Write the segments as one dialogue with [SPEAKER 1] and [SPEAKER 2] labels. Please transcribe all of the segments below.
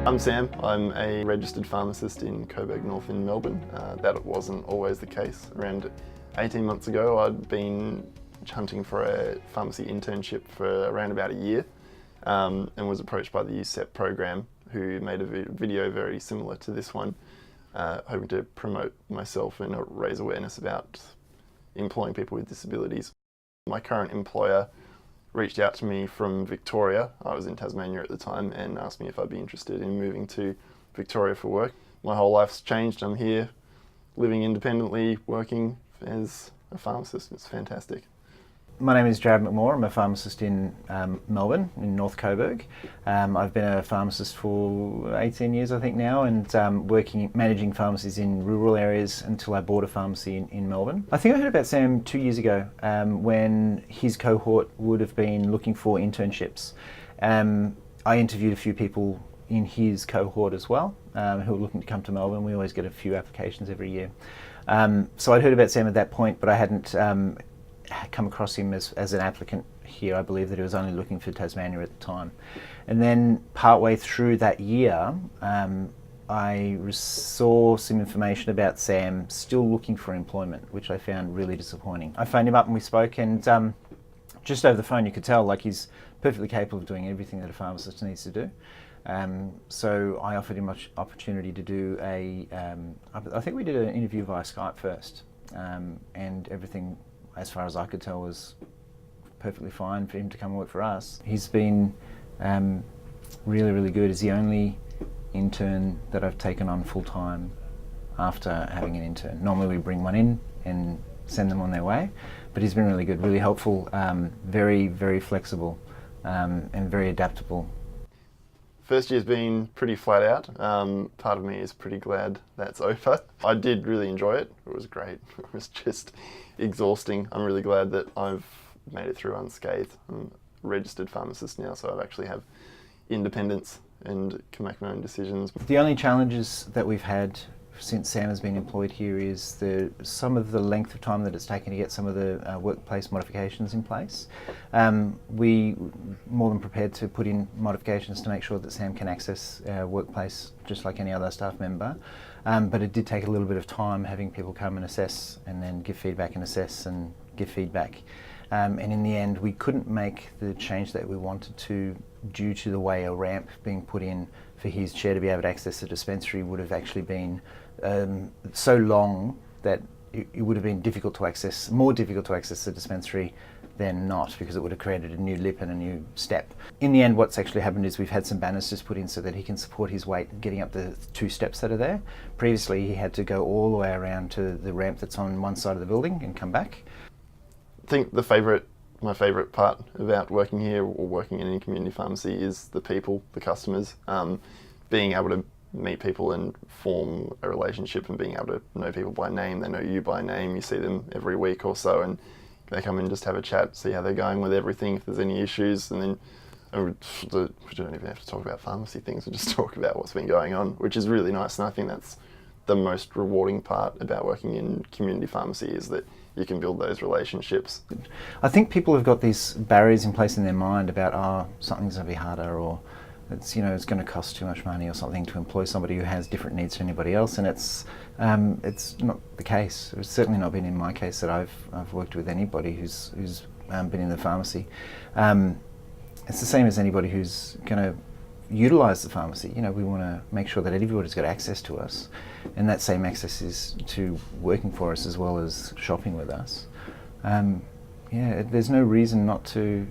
[SPEAKER 1] I'm Sam. I'm a registered pharmacist in Coburg North in Melbourne. That wasn't always the case. Around 18 months ago I'd been hunting for a pharmacy internship for around about a year and was approached by the ADCET program, who made a video very similar to this one, hoping to promote myself and raise awareness about employing people with disabilities. My current employer reached out to me from Victoria. I was in Tasmania at the time, and asked me if I'd be interested in moving to Victoria for work. My whole life's changed. I'm here living independently, working as a pharmacist. It's fantastic.
[SPEAKER 2] My name is Jarrod. I'm a pharmacist in Melbourne, in North Coburg. I've been a pharmacist for 18 years, I think now, and managing pharmacies in rural areas until I bought a pharmacy in Melbourne. I think I heard about Sam 2 years ago when his cohort would have been looking for internships. I interviewed a few people in his cohort as well who were looking to come to Melbourne. We always get a few applications every year. So I'd heard about Sam at that point, but I hadn't come across him as an applicant here. I believe that he was only looking for Tasmania at the time. And then partway through that year, I saw some information about Sam still looking for employment, which I found really disappointing. I phoned him up and we spoke, and just over the phone you could tell like he's perfectly capable of doing everything that a pharmacist needs to do. So I offered him much opportunity to do I think we did an interview via Skype first, and everything, as far as I could tell, was perfectly fine for him to come and work for us. He's been really, really good. He's the only intern that I've taken on full time after having an intern. Normally we bring one in and send them on their way, but he's been really good, really helpful, very, very flexible, and very adaptable.
[SPEAKER 1] First year's been pretty flat out. Part of me is pretty glad that's over. I did really enjoy it. It was great. It was just exhausting. I'm really glad that I've made it through unscathed. I'm a registered pharmacist now, so I actually have independence and can make my own decisions.
[SPEAKER 2] The only challenges that we've had since Sam has been employed here is some of the length of time that it's taken to get some of the workplace modifications in place. We more than prepared to put in modifications to make sure that Sam can access our workplace just like any other staff member, but it did take a little bit of time having people come and assess and then give feedback and assess and give feedback. And in the end we couldn't make the change that we wanted to due to the way a ramp being put in for his chair to be able to access the dispensary would have actually been so long that it would have been more difficult to access the dispensary than not, because it would have created a new lip and a new step. In the end, what's actually happened is we've had some banners just put in so that he can support his weight getting up the 2 steps that are there. Previously he had to go all the way around to the ramp that's on one side of the building and come back.
[SPEAKER 1] I think my favourite part about working here or working in any community pharmacy is the people, the customers. Being able to meet people and form a relationship and being able to know people by name. They know you by name. You see them every week or so and they come in and just have a chat, see how they're going with everything, if there's any issues, and then we don't even have to talk about pharmacy things, we just talk about what's been going on, which is really nice. And I think that's the most rewarding part about working in community pharmacy, is that you can build those relationships.
[SPEAKER 2] I think people have got these barriers in place in their mind about something's going to be harder, or it's going to cost too much money or something to employ somebody who has different needs to anybody else, and it's not the case. It's certainly not been in my case that I've worked with anybody who's been in the pharmacy. It's the same as anybody who's going to utilise the pharmacy. We want to make sure that everybody's got access to us, and that same access is to working for us as well as shopping with us. There's no reason not to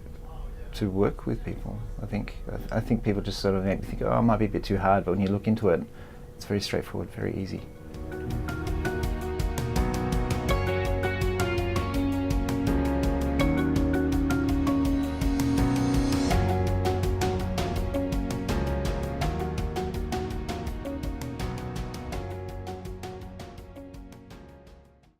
[SPEAKER 2] work with people. I think people just sort of make me think, oh, it might be a bit too hard, but when you look into it, it's very straightforward, very easy.